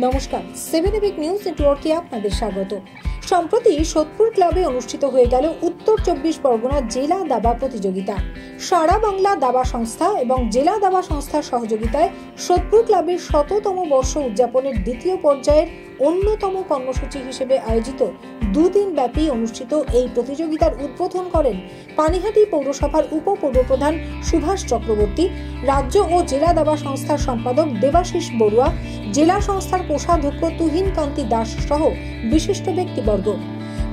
নমস্কার, 7 EPIC news নেটওয়ার্কে আপনাদের স্বাগত। সম্প্রতি সোদপুর ক্লাবে অনুষ্ঠিত হয়ে গেল উত্তর 24 পরগনা জেলা দাবা প্রতিযোগিতা। সারা বাংলা দাবা সংস্থা এবং জেলা দাবা সংস্থার সহযোগিতায় সোদপুর ক্লাবের 100তম বর্ষ উদযাপনের দ্বিতীয় পর্যায়ের অন্যতম কর্মসূচি হিসেবে আয়োজিত দুদিন ব্যাপী অনুষ্ঠিত এই প্রতিযোগিতার উদ্বোধন করেন পানিহাটি পৌরসভার উপপৌরপ্রধান সুভাষ চক্রবর্তী, রাজ্য ও জেলা দাবা সংস্থার সম্পাদক দেবাশিস বড়ুয়া, জেলা সংস্থার কোষাধ্যক্ষ তুহিন কান্তি দাস সহ বিশিষ্ট ব্যক্তিবর্গ।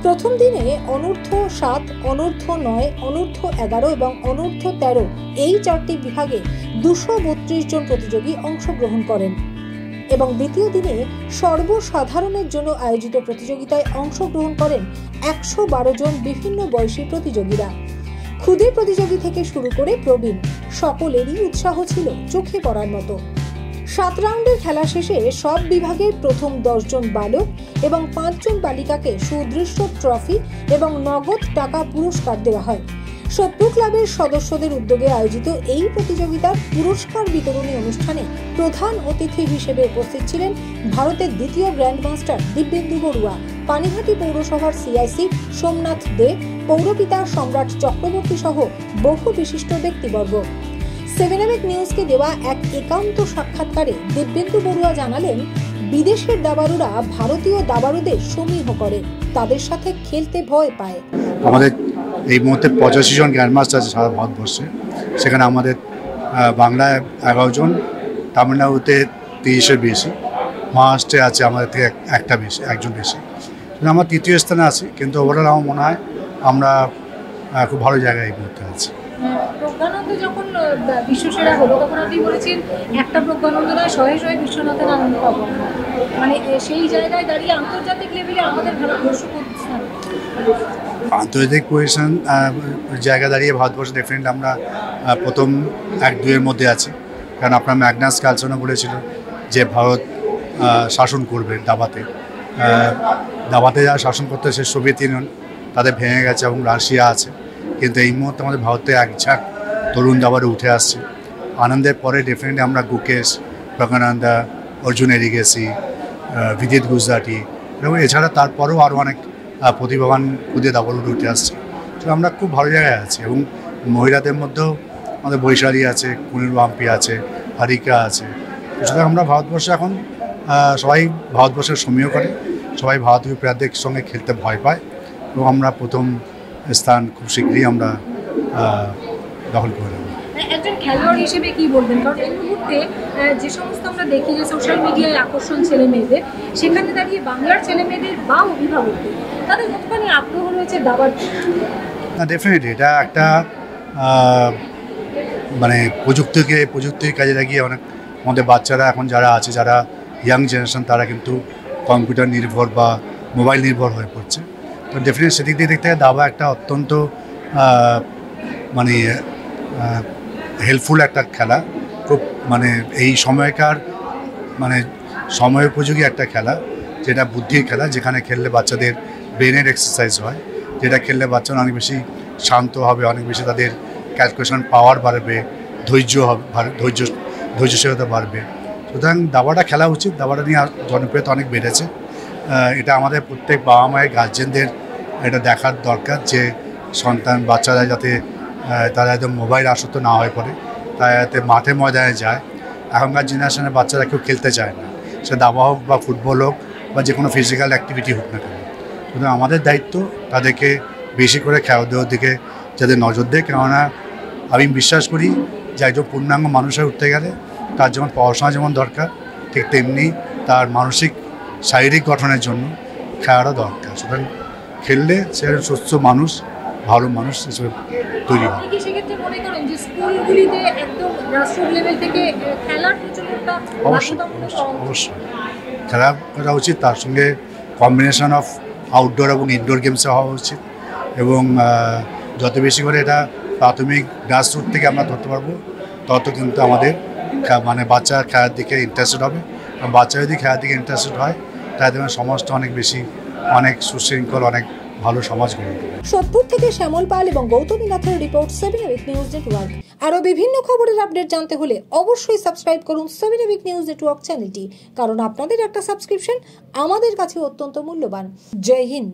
প্রথম দিনে অনূর্ধ্ব 7, অনূর্ধ্ব 9, অনূর্ধ্ব 11 এবং অনূর্ধ্ব 13 এই 4টি বিভাগে 232 জন প্রতিযোগী অংশগ্রহণ করেন এবং দ্বিতীয় দিনে সর্বসাধারণের জন্য আয়োজিত প্রতিযোগিতায় অংশগ্রহণ করেন 112 জন বিভিন্ন বয়সী প্রতিযোগীরা। ক্ষুদে প্রতিযোগী থেকে শুরু করে প্রবীণ সকলেরই উৎসাহ ছিল চোখে পড়ার মতো। 7 রাউন্ডের খেলা শেষে সব বিভাগের প্রথম 10 জন বালক এবং 5 জন বালিকাকে সুদৃশ্য ট্রফি এবং নগদ টাকা পুরস্কার দেওয়া হয়। সোদপুর ক্লাবের সদস্যদের উদ্যোগে আয়োজিত এই প্রতিযোগিতার পুরস্কার বিতরণী অনুষ্ঠানে প্রধান অতিথি হিসেবে উপস্থিত ছিলেন ভারতের দ্বিতীয় গ্র্যান্ডমাস্টার দিব্যেন্দু বড়ুয়া, পানিহাটি পৌরসভার সিআইসি সোমনাথ দে, পৌরপিতা সম্রাট চক্রবর্তী সহ বহু বিশিষ্ট ব্যক্তিবর্গ। 7 এবিক নিউজকে দেওয়া এক একান্ত সাক্ষাৎকারে দিব্যেন্দু বড়ুয়া জানালেন, বিদেশের দাবারুরা ভারতীয় দাবারুদের সমীহ করে, তাদের সাথে খেলতে ভয় পায়। আমাদের এই মুহূর্তে 85 জন গ্র্যান্ডমাস্টার আছে সারা ভারতবর্ষে। সেখানে আমাদের বাংলায় 11 জন, তামিলনাড়ুতে 30-এর বেশি, মহারাষ্ট্রে আছে আমাদের থেকে একজন বেশি। আমরা তৃতীয় স্থানে আছি, কিন্তু ওভারঅল আমার মনে হয় আমরা খুব ভালো জায়গায় এই মুহূর্তে আছি। প্রজ্ঞানন্দ যখন বিশ্বসেরা হলো তখন আপনি বলেছেন একটা প্রজ্ঞানন্দ নয়, শয়ে শয়ে বিশ্বনাথের আনন্দ পাবো। মানে সেই জায়গায় দাঁড়িয়ে আন্তর্জাতিক লেভেলে আমাদের ভারতবর্ষ প্রতিষ্ঠান, আন্তর্জাতিক পজিশন জায়গা দাঁড়িয়ে ভারতবর্ষ ডেফিনেটলি আমরা প্রথম 1-2 এর মধ্যে আছি। কারণ আপনার ম্যাগনাস কার্লসনও বলেছিল যে ভারত শাসন করবে দাবাতে যারা শাসন করতে সে সোভিয়েত ইউনিয়ন, তাদের ভেঙে গেছে এবং রাশিয়া আছে। কিন্তু এই মুহূর্তে আমাদের ভারতে এক ঝাঁক তরুণ দাবারে উঠে আসছে। আনন্দের পরে ডেফিনেটলি আমরা গুকেশ, প্রজ্ঞানন্দা, অর্জুন এরিগেসি, বিদিত গুজরাটি এবং এছাড়া তারপরেও আরও অনেক প্রতিভাবান খুদে দাবারুরা উঠে আসছে। তো আমরা খুব ভালো জায়গায় আছি। এবং মহিলাদের মধ্যেও আমাদের বৈশালী আছে, কুনির ওয়াম্পি আছে, হারিকা আছে। সুতরাং আমরা ভারতবর্ষে এখন সবাই ভারতবর্ষের সমীহ করে, সবাই ভারতীয় প্লেয়ারদের সঙ্গে খেলতে ভয় পায় এবং আমরা প্রথম স্থান খুব শীঘ্রই আমরা দখল করে নেব। একজন খেলোয়াড় হিসেবে কি বলবেন? কারণ এই মুহূর্তে যে সমস্ত আমরা দেখি যে সোশ্যাল মিডিয়ায় আকর্ষণ ছেলে মেয়েদের, সেখানে দাঁড়িয়ে বাংলার ছেলে মেয়েদের বা অভিভাবকদের তাদের কতখানি আগ্রহ রয়েছে দাবার? না, ডেফিনেটলি এটা একটা মানে প্রযুক্তির কাজে লাগিয়ে অনেক আমাদের বাচ্চারা এখন যারা আছে, যারা ইয়াং জেনারেশন, তারা কিন্তু কম্পিউটার নির্ভর বা মোবাইল নির্ভর হয়ে পড়ছে। তো ডেফিনেটলি সেদিক দিয়ে দেখতে দাবা একটা অত্যন্ত মানে হেল্পফুল একটা খেলা। খুব মানে এই সময়কার মানে সময় উপযোগী একটা খেলা, যেটা বুদ্ধির খেলা, যেখানে খেললে বাচ্চাদের ব্রেনের এক্সারসাইজ হয়, যেটা খেললে বাচ্চারা অনেক বেশি শান্ত হবে, অনেক বেশি তাদের ক্যালকুলেশন পাওয়ার বাড়বে, ধৈর্যশীলতা বাড়বে। সুতরাং দাবাটা খেলা উচিত। দাবাটা নিয়ে জনপ্রিয়তা অনেক বেড়েছে। এটা আমাদের প্রত্যেক বাবা মায়ের গার্জেনদের এটা দেখার দরকার যে বাচ্চারা যাতে তারা একদম মোবাইল আসক্ত না হয়ে পড়ে, তারা যাতে মাঠে ময়দানে যায়। এখনকার জেনারেশনের বাচ্চারা কেউ খেলতে চায় না, সে দাবা হোক বা ফুটবল হোক বা যে কোনো ফিজিক্যাল অ্যাক্টিভিটি হোক না কেন। সুতরাং আমাদের দায়িত্ব তাদেরকে বেশি করে খেলাধুলোর দিকে যাতে নজর দেয়। কেননা আমি বিশ্বাস করি যে একজন পূর্ণাঙ্গ মানুষের উঠতে গেলে তার যেমন পড়াশোনা যেমন দরকার, ঠিক তেমনি তার মানসিক শারীরিক গঠনের জন্য খেলাটা দরকার। সুতরাং খেললে সে সুস্থ মানুষ, ভালো মানুষ হিসেবে তৈরি হয়। অবশ্যই খেলা করা উচিত। তার সঙ্গে কম্বিনেশন অফ আউটডোর এবং ইনডোর গেমসে হওয়া উচিত। এবং যত বেশি করে এটা প্রাথমিক গ্রাসরুট থেকে আমরা ধরতে পারবো, তত কিন্তু আমাদের মানে বাচ্চা খেলার দিকে ইন্টারেস্টেড হবে। এবং বাচ্চা যদি খেলার দিকে ইন্টারেস্টেড হয়, তাহলে সমাজটা অনেক বেশি, অনেক সুশৃঙ্খল, অনেক ভালো সমাজ গড়ে তুলবে। সোদপুর থেকে শ্যামল পাল এবং গৌতমী নাথের রিপোর্ট 7 উইক নিউজ নেটওয়ার্ক। আরও বিভিন্ন খবরের আপডেট জানতে হলে অবশ্যই সাবস্ক্রাইব করুন 7 উইক নিউজ নেটওয়ার্ক চ্যানেলটি, কারণ আপনাদের একটা সাবস্ক্রিপশন আমাদের কাছে অত্যন্ত মূল্যবান। জয় হিন্দ।